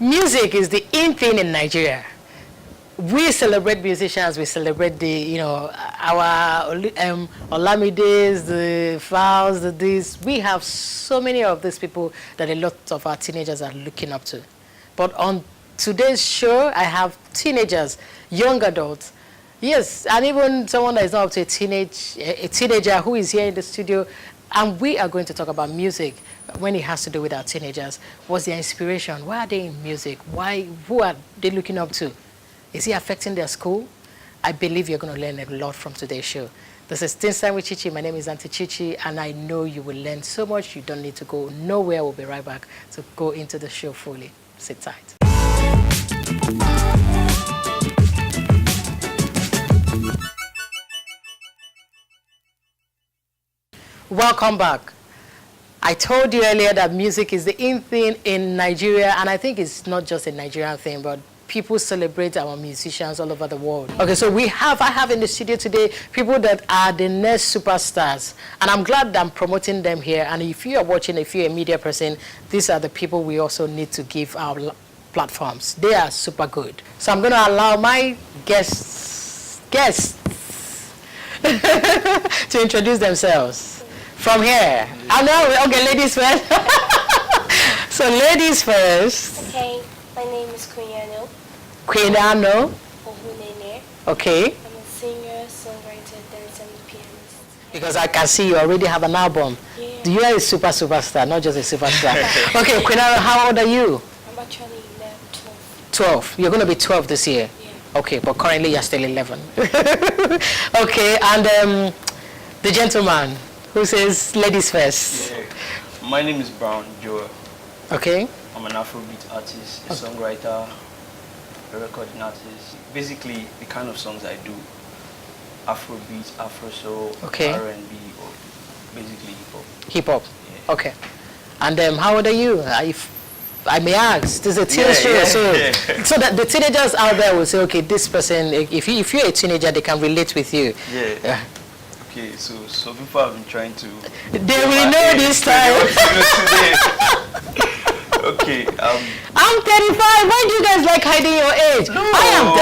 Music is the in thing in Nigeria. We celebrate musicians, we celebrate our Olamides, the Fowls, the this. We have so many of these people that a lot of our teenagers are looking up to. But on today's show, I have teenagers, young adults, yes, and even someone that is not up to a teenager who is here in the studio, and we are going to talk about music when it has to do with our teenagers. What's their inspiration? Why are they in music? Who are they looking up to? Is it affecting their school? I believe you're going to learn a lot from today's show. This is Teen Time with Chichi. My name is Auntie Chichi, and I know you will learn so much. You don't need to go nowhere. We'll be right back to go into the show fully. Sit tight. Welcome back. I told you earlier that music is the in thing in Nigeria, and I think it's not just a Nigerian thing, but people celebrate our musicians all over the world. Okay, so I have in the studio today people that are the next superstars, and I'm glad that I'm promoting them here. And if you are watching, if you're a media person, these are the people we also need to give our platforms. They are super good. So I'm going to allow my guests to introduce themselves from here. I know, okay, ladies first. So ladies first. Okay, my name is Quiniano. Quiniano. Ohunene. Okay. I'm a singer, songwriter, dancer, and pianist. Because I can see you already have an album. Yeah. You are a superstar, not just a superstar. Okay, Quiniano, how old are you? I'm actually 12. 12. You're going to be 12 this year? Yeah. Okay, but currently you're still 11. Okay, and the gentleman who says ladies first. Yeah. My name is Brown Joel. Okay. I'm an Afrobeat artist, a songwriter, a recording artist. Basically, the kind of songs I do, Afrobeat, Afro soul, okay, R&B, or basically hip hop. Hip hop. Yeah. Okay. And how old are you? If I may ask, this is a teen show, so that the teenagers out there will say, okay, this person, if you're a teenager, they can relate with you. Yeah. Okay, so people have been trying to. They will know this time. Okay. I'm 35. Why do you guys like hiding your age? No. I am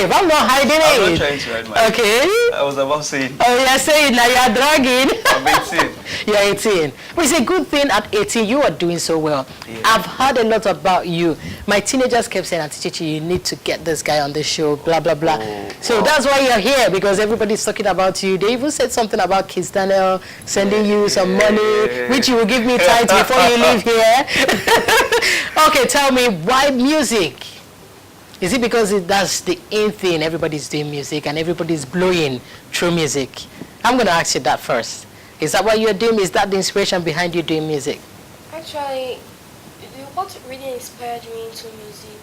35. I'm not hiding age. I'm not trying to hide my age. Okay. I was about saying. Oh, you're saying now you're dragging. I'm 18. You're 18. But it's a good thing at 18 you are doing so well. Yeah. I've heard a lot about you. My teenagers kept saying, Auntie Chichi, you need to get this guy on the show, blah, blah, blah. So that's why you're here, because everybody's talking about you. They even said something about Kiss Daniel sending you some money, which you will give me tight before you leave here. Okay, tell me, why music? Is it because that's the in thing, everybody's doing music and everybody's blowing through music? I'm going to ask you that first. Is that what you're doing? Is that the inspiration behind you doing music? Actually, what really inspired me into music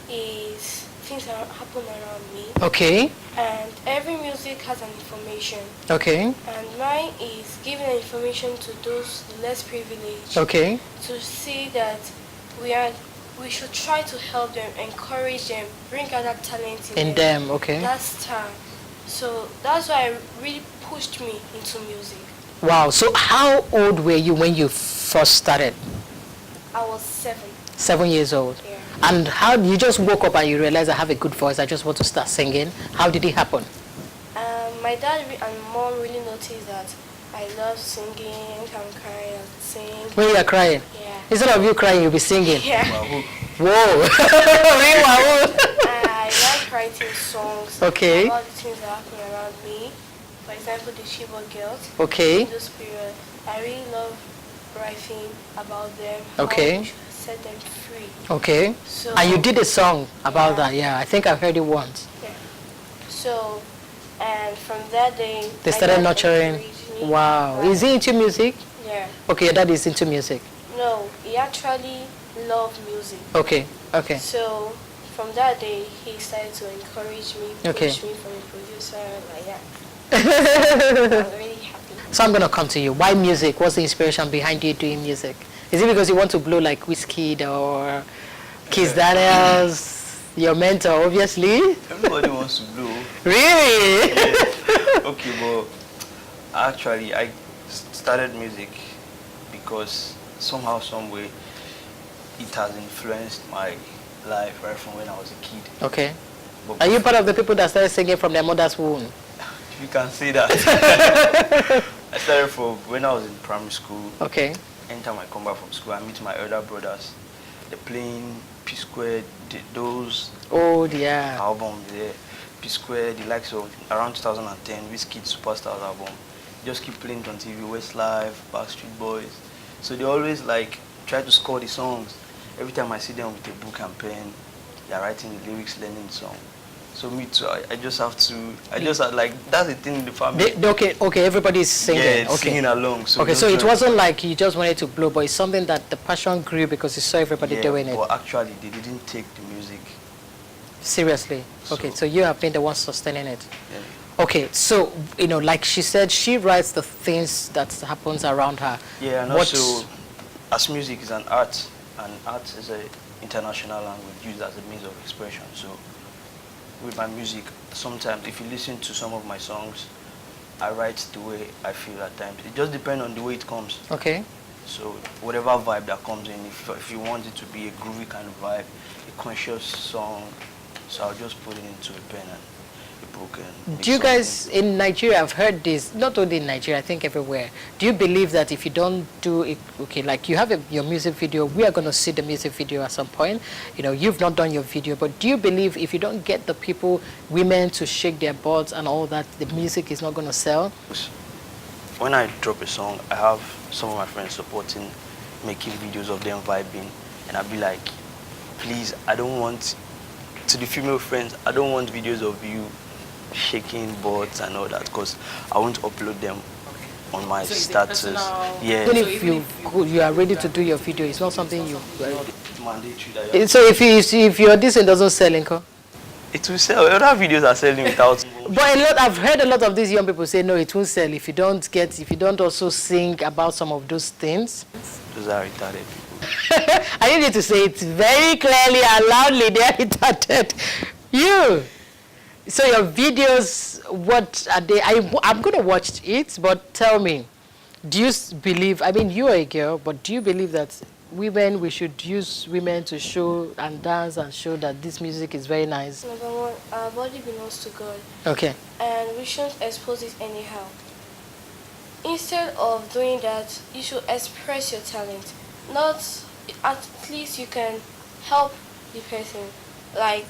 is things that happen around me. Okay. And every music has an information. Okay. And mine is giving the information to those less privileged. Okay. To see that we should try to help them, encourage them, bring out that talent in them. Okay. That's time. So that's why it really pushed me into music. Wow. So how old were you when you first started? I was 7. 7 years old. Yeah. And how you just woke up and you realized I have a good voice, I just want to start singing? How did it happen? My dad and mom really noticed that I love singing. I'm crying, I sing. When you are crying? Yeah. Instead of you crying, you'll be singing? Yeah. Whoa. I like writing songs. Okay. About the things that happen around me. For example, the Shiva girls. Okay. In this period, I really love writing about them. Okay. How we should set them free. Okay. So, and you did a song about that, yeah. I think I've heard it once. Yeah. So, and from that day, they started nurturing. Wow. Is he into music? Yeah. Okay, your dad is into music. No, he actually loved music. Okay. Okay. So from that day, he started to encourage me, push me from a producer, like that. I'm really happy. So I'm gonna come to you. Why music? What's the inspiration behind you doing music? Is it because you want to blow like Wizkid or Kiss Daniels? Your mentor, obviously. Everybody wants to blow. Really? Yeah. Okay, well, actually, I started music because somehow, some way, it has influenced my life right from when I was a kid. Okay. But Are you part of the people that started singing from their mother's womb? you can say that. I started from when I was in primary school. Okay. Anytime I come back from school, I meet my elder brothers. They're playing P Square, those albums there. P Square, the likes of around 2010, Wizkid Superstars album. Just keep playing it on TV, Westlife, Backstreet Boys. So they always like try to score the songs. Every time I see them with a book and pen, they're writing the lyrics, learning the song. So me too, I just have to, like, that's the thing in the family. Okay, everybody's singing. Yeah, okay. singing along. So okay, so it wasn't like you just wanted to blow, but it's something that the passion grew because you saw everybody doing it. But actually, they didn't take the music seriously. Okay, so you have been the one sustaining it. Yeah. Okay, so, like she said, she writes the things that happens around her. Yeah, and also, as music is an art, and art is an international language used as a means of expression. So with my music, sometimes if you listen to some of my songs, I write the way I feel at times. It just depends on the way it comes. Okay. So whatever vibe that comes in, if you want it to be a groovy kind of vibe, a conscious song, so I'll just put it into a pen and a book. And do you guys in Nigeria, I've heard this, not only in Nigeria, I think everywhere, do you believe that if you don't do it, okay, like you have your music video, we are going to see the music video at some point, you've not done your video, but do you believe if you don't get the people, women to shake their butts and all that, the music is not going to sell? When I drop a song, I have some of my friends supporting, making videos of them vibing, and I'll be like, please, I don't want, to the female friends, I don't want videos of you shaking butts and all that, because I won't upload them on my status. Yeah. Even if you are ready to do your video, it's not something you. Mandatory. So if your this one doesn't sell, Inko? It will sell. Other videos are selling without. But I've heard a lot of these young people say no, it won't sell if you don't also sing about some of those things. Those are retarded people. I need you to say it very clearly and loudly. They are retarded. You. So your videos, what are they? I'm going to watch it, but tell me, do you believe, I mean, you are a girl, but do you believe that we should use women to show and dance and show that this music is very nice? Number one, our body belongs to God. Okay. And we shouldn't expose it anyhow. Instead of doing that, you should express your talent. Not, at least you can help the person. Like,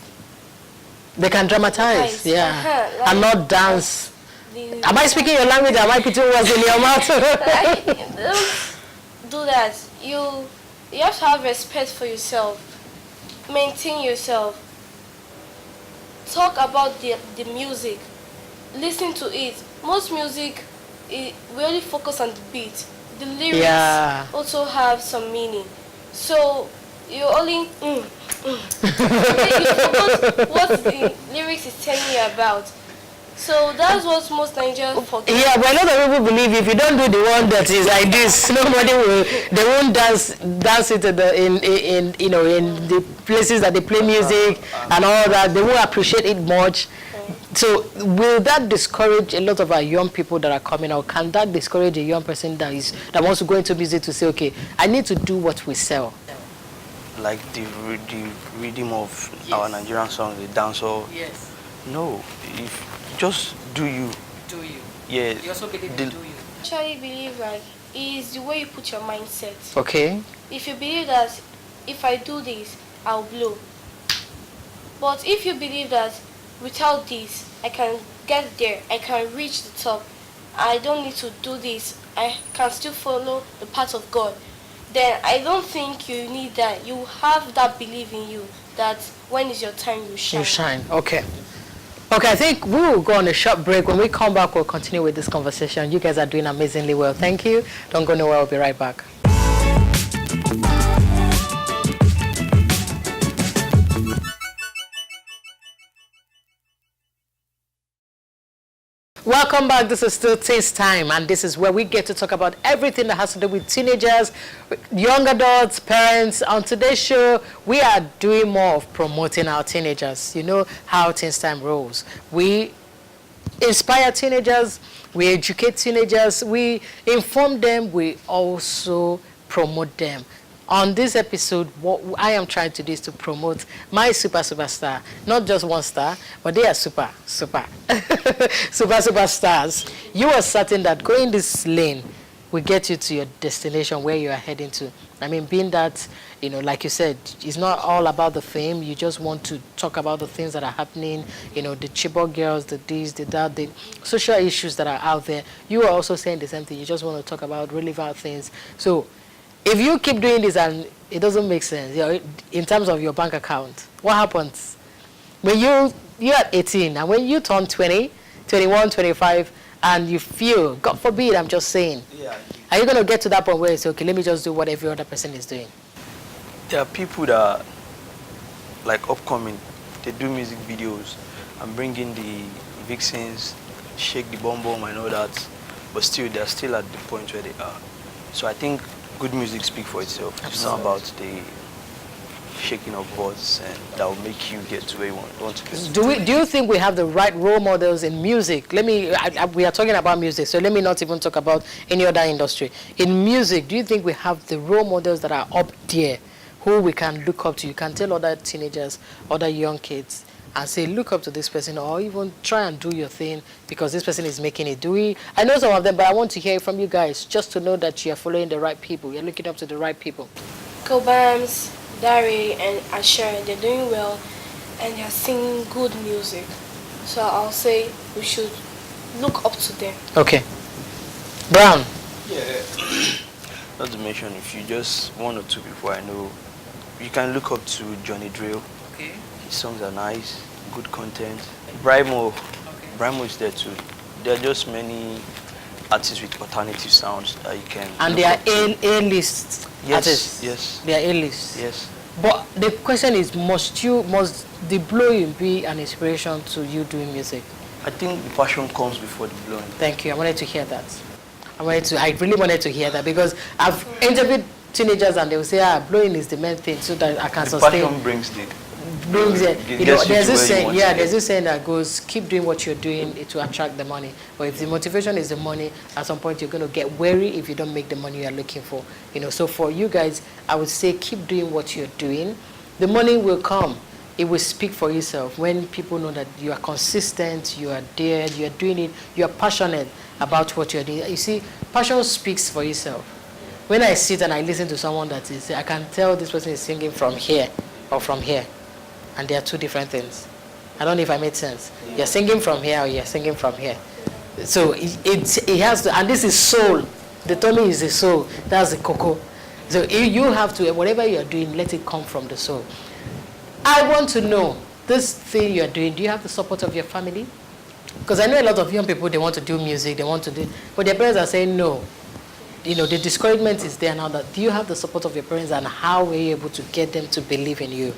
they can dramatize, yeah, like, and not dance. Am I speaking your language? Am I putting words in your mouth? Don't do that. You have to have respect for yourself. Maintain yourself. Talk about the music. Listen to it. Most music, we only focus on the beat. The lyrics also have some meaning. So you only you forgot what the lyrics is telling you about. So that's what most Nigerians forget. Yeah, but a lot of people believe if you don't do the one that is like this, nobody will. They won't dance it in the places that they play music and all that. They won't appreciate it much. So will that discourage a lot of our young people that are coming out? Can that discourage a young person that wants to go into music to say, okay, I need to do what we sell? Like the rhythm of our Nigerian songs, the dancehall. Yes. No, if just do you. Do you? Yeah. You also believe in do you? I actually believe like is the way you put your mindset. Okay. If you believe that if I do this, I'll blow. But if you believe that without this, I can get there, I can reach the top, I don't need to do this, I can still follow the path of God, then I don't think you need that. You have that belief in you that when is your time, you shine. You shine, okay. Okay, I think we will go on a short break. When we come back, we'll continue with this conversation. You guys are doing amazingly well. Thank you. Don't go nowhere. I'll be right back. Welcome back. This is still Taste Time, and this is where we get to talk about everything that has to do with teenagers, young adults, parents. On today's show, we are doing more of promoting our teenagers. You know how Taste Time rolls. We inspire teenagers, we educate teenagers, we inform them, we also promote them. On this episode, what I am trying to do is to promote my superstar. Not just one star, but they are super superstars. You are certain that going this lane will get you to your destination where you are heading to. I mean, being that, you know, like you said, it's not all about the fame. You just want to talk about the things that are happening, you know, the Chibok girls, the this, the that, the social issues that are out there. You are also saying the same thing. You just want to talk about relevant things. So if you keep doing this and it doesn't make sense, you know, in terms of your bank account, what happens? When you're at 18 and when you turn 20, 21, 25, and you feel, God forbid, I'm just saying, are you going to get to that point where it's okay, let me just do what every other person is doing? There are people that are like upcoming, they do music videos and bring in the vixens, shake the bomb bomb and all that, but still they're still at the point where they are. So I think good music speaks for itself. Absolutely. It's not about the shaking of boards and that will make you get to where you want to get. Do you think we have the right role models in music? We are talking about music, so let me not even talk about any other industry. In music, do you think we have the role models that are up there who we can look up to? You can tell other teenagers, other young kids, and say, look up to this person, or even try and do your thing because this person is making it. I know some of them, but I want to hear from you guys just to know that you are following the right people. You're looking up to the right people. Cobams, Dari and Asher, they're doing well and they're singing good music. So I'll say we should look up to them. Okay. Brown. Yeah. Not to mention, if you just one or two people I know, you can look up to Johnny Drill. Okay. His songs are nice, good content. Brimo. Okay. Brimo is there too. There are just many artists with alternative sounds that you can. And they are A-list artists. Yes. They are A-list. Yes. But the question is, must the blowing be an inspiration to you doing music? I think the passion comes before the blowing. Thank you. I wanted to hear that. I really wanted to hear that because I've interviewed teenagers and they will say, blowing is the main thing so that I can sustain. Passion brings it. You know, there's this saying that goes, keep doing what you're doing, it will attract the money. But if the motivation is the money, at some point you're going to get wary if you don't make the money you're looking for. You know, so for you guys, I would say keep doing what you're doing. The money will come. It will speak for itself when people know that you are consistent, you are there, you are doing it, you are passionate about what you're doing. You see, passion speaks for itself. When I sit and I listen to someone that is, I can tell this person is singing from here or from here. And they are two different things. I don't know if I made sense. You're singing from here or you're singing from here. So it has to, and this is soul. The tummy is the soul. That's the cocoa. So you have to, whatever you're doing, let it come from the soul. I want to know, this thing you're doing, do you have the support of your family? Because I know a lot of young people, they want to do music, they want to do, but their parents are saying no. You know, the discouragement is there now. That do you have the support of your parents, and how were you able to get them to believe in you?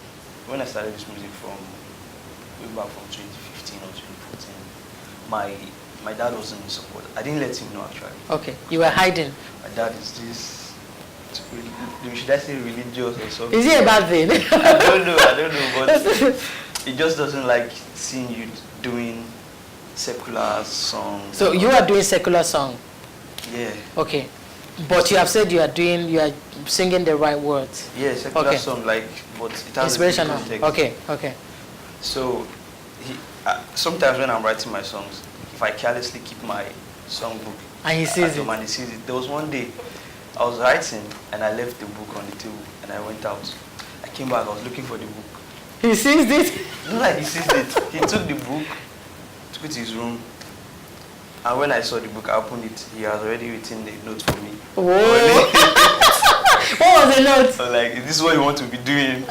When I started this music way back from 2015 or 2014, my dad wasn't in support. I didn't let him know actually. Okay, you were hiding. My dad is this, should I say religious or something? Is it a bad thing? I don't know, but he just doesn't like seeing you doing secular songs. So you are doing secular song? Yeah. Okay. But you have said you are singing the right words. Yeah, secular song, like, but it has inspirational. A context. Okay. So, sometimes when I'm writing my songs, if I carelessly keep my songbook, and he sees it. And he sees it. There was one day I was writing and I left the book on the table and I went out. I came back. I was looking for the book. He sees it. Not like he sees it. He took the book, took it to his room. And when I saw the book, I opened it. He has already written the note for me. Whoa. What was the note? So like, is this what you want to be doing?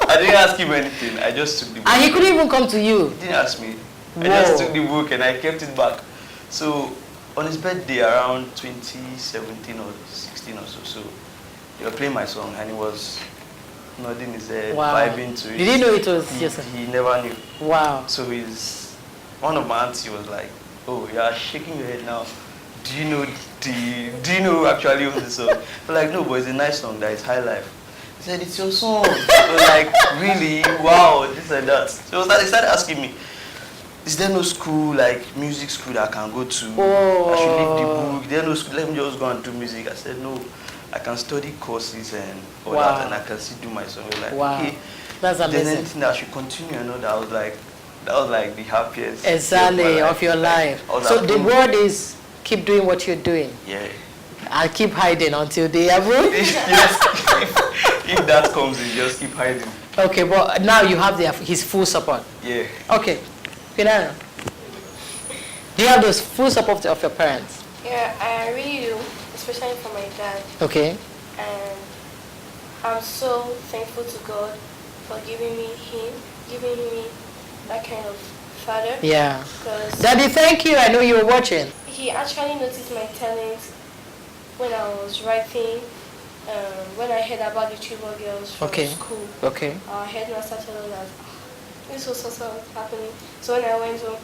I didn't ask him anything. I just took the book. And he couldn't even come to you? He didn't ask me. Whoa. I just took the book and I kept it back. So on his birthday around 2017 or 16 or so, they were playing my song and he was nodding his head, vibing to it. Did he know it was Jason? He never knew. Wow. So one of my aunts was like, oh, you are shaking your head now. Do you know actually owns the song? But like, no, but it's a nice song, that is High Life. He said, it's your song. So like, really? Wow, this and that. So they started asking me, is there no school, like music school that I can go to? Oh. I should leave the book. There no school, let me just go and do music. I said, no, I can study courses and all that, and I can still do my song. Like, okay, that's amazing. then anything that I should continue, that was like the happiest exactly of your life. So the word is keep doing what you're doing. Yeah. And keep hiding until they approve. If that comes, you just keep hiding. Okay, but now you have his full support. Yeah. Okay. Pinana, do you have the full support of your parents? Yeah, I really do, especially for my dad. Okay. And I'm so thankful to God for giving me that kind of father. Yeah. Daddy, thank you. I know you were watching. He actually noticed my talent when I was writing. When I heard about the Tribal girls from school. Okay. Our headmaster told us that this was also happening. So when I went home,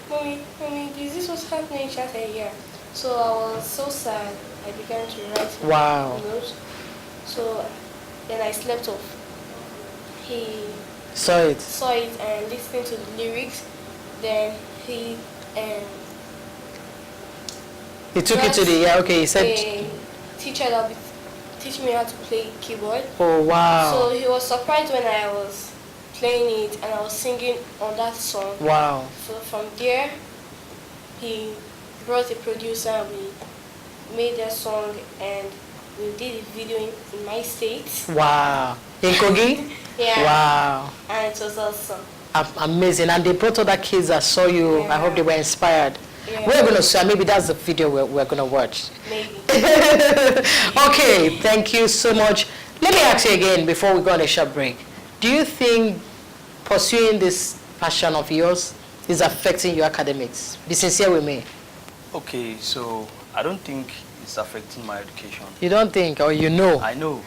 mommy, is this what's happening? She said, yeah. So I was so sad. I began to write notes. So then I slept off. He saw it and listened to the lyrics. Then he took it to the he said a teacher that would teach me how to play keyboard. Oh wow. So he was surprised when I was playing it and I was singing on that song. Wow. So from there he brought a producer and we made that song and we did a video in my state. Wow. In Kogi? Yeah. Wow. And it was awesome. Amazing. And they brought other kids that saw you. Yeah. I hope they were inspired. Yeah. We're going to see. Maybe that's the video we're going to watch. Maybe. Okay. Thank you so much. Let me ask you again before we go on a short break. Do you think pursuing this passion of yours is affecting your academics? Be sincere with me. Okay. So I don't think it's affecting my education. You don't think, or you know? I know.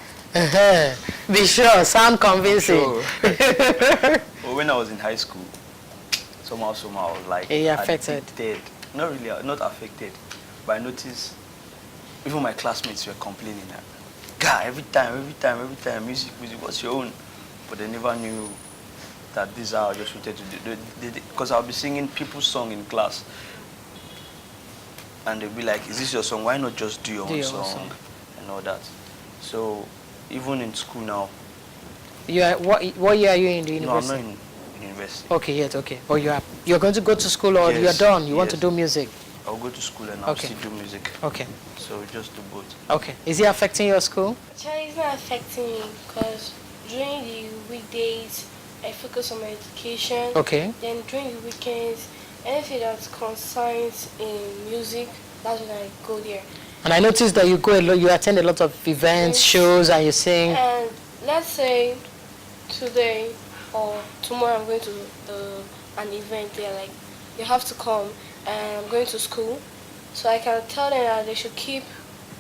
Be sure. Sound convincing. Sure. Well, when I was in high school, somehow I was like affected. Not really, not affected, but I noticed even my classmates were complaining that, God, every time, music, what's your own? But they never knew that this is how I just wanted to do. Because I'll be singing people's song in class, and they'll be like, is this your song? Why not just do your own song and all that? So even in school now. You are, what year are you in the university? No, I'm not in university. Okay, yes, okay. Or you're going to go to school, or you're done? You want to do music? I'll go to school and I'll still do music. Okay. So just do both. Okay. Is it affecting your school? Actually, it's not affecting me because during the weekdays, I focus on my education. Okay. Then during the weekends, anything that concerns in music, that's when I go there. And I noticed that you attend a lot of events, shows, and you sing. And let's say today or tomorrow I'm going to an event there, like you have to come, and I'm going to school, so I can tell them that they should keep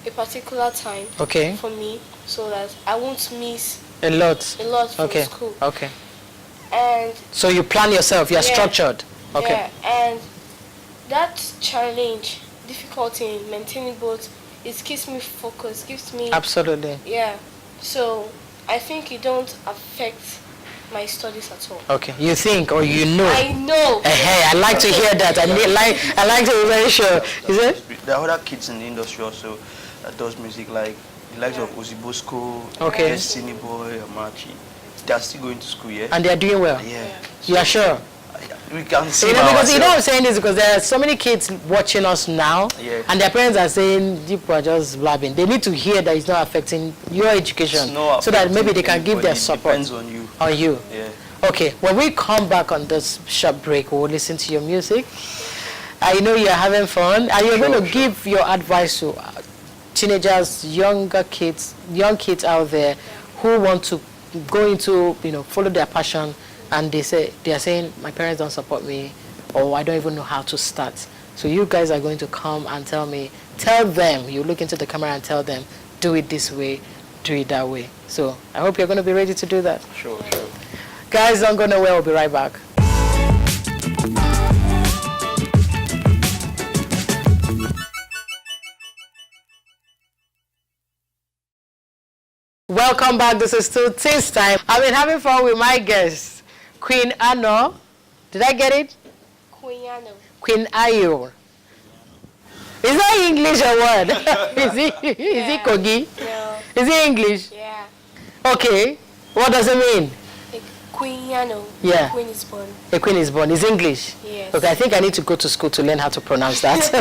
a particular time for me so that I won't miss a lot from school. Okay. And so you plan yourself, you're structured. Okay. Yeah, and that challenge, difficulty in maintaining both, it keeps me focused, gives me... Absolutely. Yeah. So I think it don't affect my studies at all. Okay. You think, or you know? I know. Hey, I like to hear that. I like to be very sure. Is it? There are other kids in the industry also that does music, like the likes of Uzi Bosco, Destiny Boy, Amachi. They are still going to school, yeah? And they are doing well? Yeah. You are sure? We can see because you know I'm saying this because there are so many kids watching us now, and their parents are saying people are just blabbing. They need to hear that it's not affecting your education, so that maybe they can give their support. Depends on you. On you. Yeah. Okay. When we come back on this short break, we'll listen to your music. I know you're having fun, and you're going to give your advice to teenagers, young kids out there who want to go into, follow their passion. And they are saying, my parents don't support me, or I don't even know how to start. So you guys are going to come and tell them, you look into the camera and tell them, do it this way, do it that way. So I hope you're going to be ready to do that. Sure. Guys, don't go nowhere, we'll be right back. Welcome back, this is still Taste Time. I've been having fun with my guests. Queen Ano, did I get it? Queen. Queen Ayo. Is that English or what? Is it Kogi? No. Is it English? Yeah. Okay. What does it mean? Queen. Yeah. Queen is born. A queen is born. Is English? Yes. Okay, I think I need to go to school to learn how to pronounce that.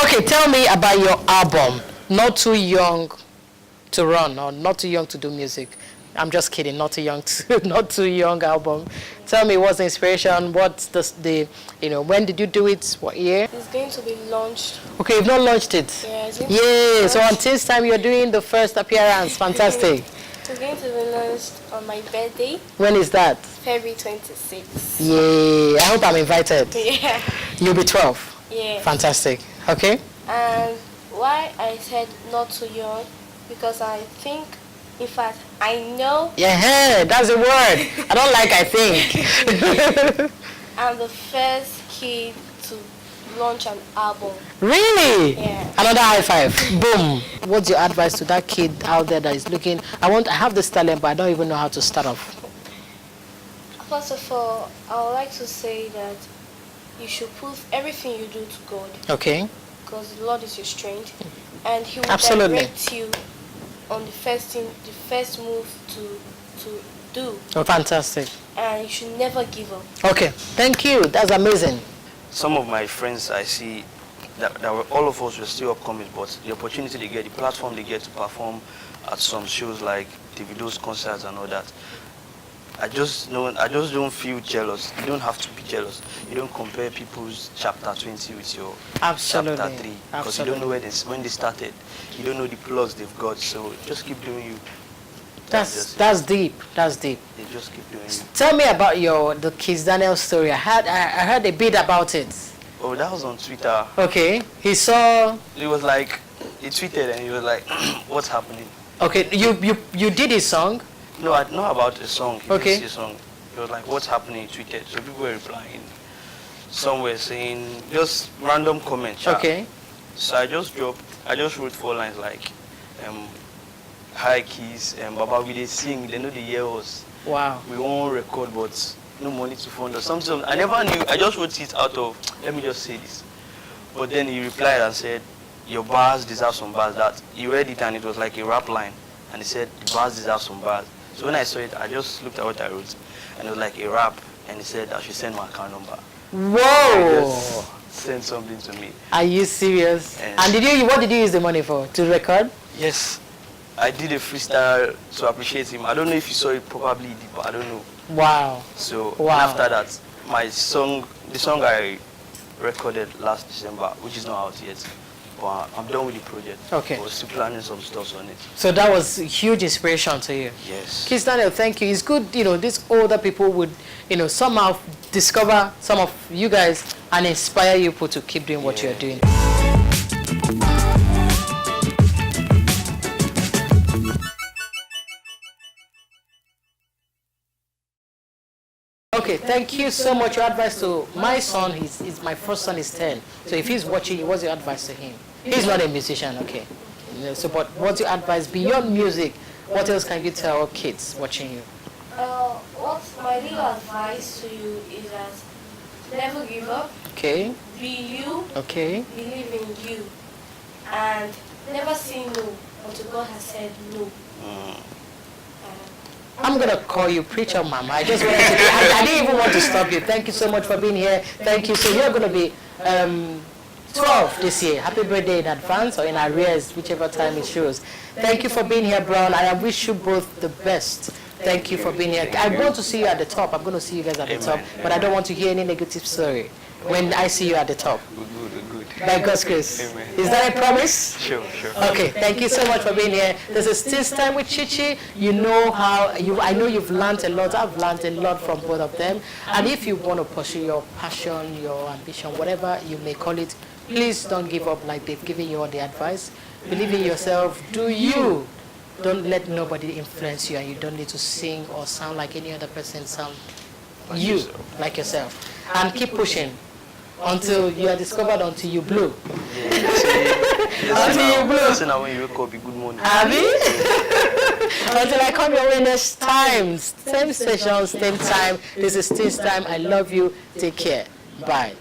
Okay, tell me about your album. Not Too Young to Run, or Not Too Young to Do Music. I'm just kidding. Not Too Young. Not Too Young album. Tell me what's the inspiration. What's the when did you do it? What year? It's going to be launched. Okay, you've not launched it. Yeah. Yeah. So on this time you're doing the first appearance. Fantastic. It's going to be launched on my birthday. When is that? February 26th. Yeah. I hope I'm invited. Yeah. You'll be 12. Yeah. Fantastic. Okay. And why I said not too young, because I think, in fact, I know. Yeah, that's a word. I don't like I think. I'm the first kid to launch an album. Really? Yeah. Another high five. Boom. What's your advice to that kid out there that is looking? I have this talent, but I don't even know how to start off. First of all, I would like to say that you should put everything you do to God. Okay. Because the Lord is your strength, and He will Absolutely. direct you on the first move to do. Oh, fantastic. And you should never give up. Okay. Thank you. That's amazing. Some of my friends I see that all of us were still upcoming, but the opportunity they get, the platform they get to perform at some shows like Davido's concerts and all that, I just don't feel jealous. You don't have to be jealous. You don't compare people's chapter 20 with your Absolutely. chapter 3, because you don't know when they started. You don't know the plugs they've got. So just keep doing you. That's deep. That's deep. They just keep doing you. Tell me about the Kiss Daniel story. I heard a bit about it. Oh, that was on Twitter. Okay. He saw. It was like he tweeted and he was like, "What's happening?" Okay. You did his song. No, I know about the song. He Okay. did a song. It was like, "What's happening?" He tweeted. So people were replying. Some were saying just random comments. Okay. So I just wrote 4 lines like, "Hi Keys, Baba, we they sing. They know they hear us. Wow. We won't record, but no money to fund us." Something I never knew. I just wrote it out of, let me just say this. But then he replied and said, "Your bars deserve some bars." That he read it and it was like a rap line, and he said, "The bars deserve some bars." So when I saw it, I just looked at what I wrote, and it was like a rap, and he said I should send my account number. Whoa! Just send something to me. Are you serious? And what did you use the money for? To record? Yes, I did a freestyle to appreciate him. I don't know if you saw it, probably did, but I don't know. Wow. So Wow. and after that, the song I recorded last December, which is not out yet, but I'm done with the project. Okay. I was still planning some stuff on it. So that was a huge inspiration to you. Yes. Kiss Daniel, thank you. It's good, these older people would, somehow discover some of you guys and inspire you people to keep doing what you're doing. Okay, thank you so much. Your advice to my son, my first son is 10. So if he's watching you, what's your advice to him? He's not a musician, okay. So, but what's your advice beyond music? What else can you tell kids watching you? What my little advice to you is that never give up. Okay. Be you. Okay. Believe in you. And never say no until God has said no. I'm going to call you Preacher Mama. I just wanted to, I didn't even want to stop you. Thank you so much for being here. Thank you. So you're going to be 12 this year. Happy birthday in advance or in arrears, whichever time it shows. Thank you for being here, Brown. I wish you both the best. Thank you for being here. I'm going to see you at the top. I'm going to see you guys at the top. But I don't want to hear any negative story when I see you at the top. Good. By God's grace. Amen. Is that a promise? Sure. Okay, thank you so much for being here. This is This Time with Chichi. I know you've learned a lot. I've learned a lot from both of them. And if you want to pursue your passion, your ambition, whatever you may call it, please don't give up like they've given you all the advice. Believe in yourself. Do you. Don't let nobody influence you, and you don't need to sing or sound like any other person. Sound like yourself. And keep pushing until you are discovered, until you blow. Until you blow. So now when you wake up, be good morning. Abi? Until I come your way next time. Same session, same time. This is Teens Time. I love you. Take care. Bye.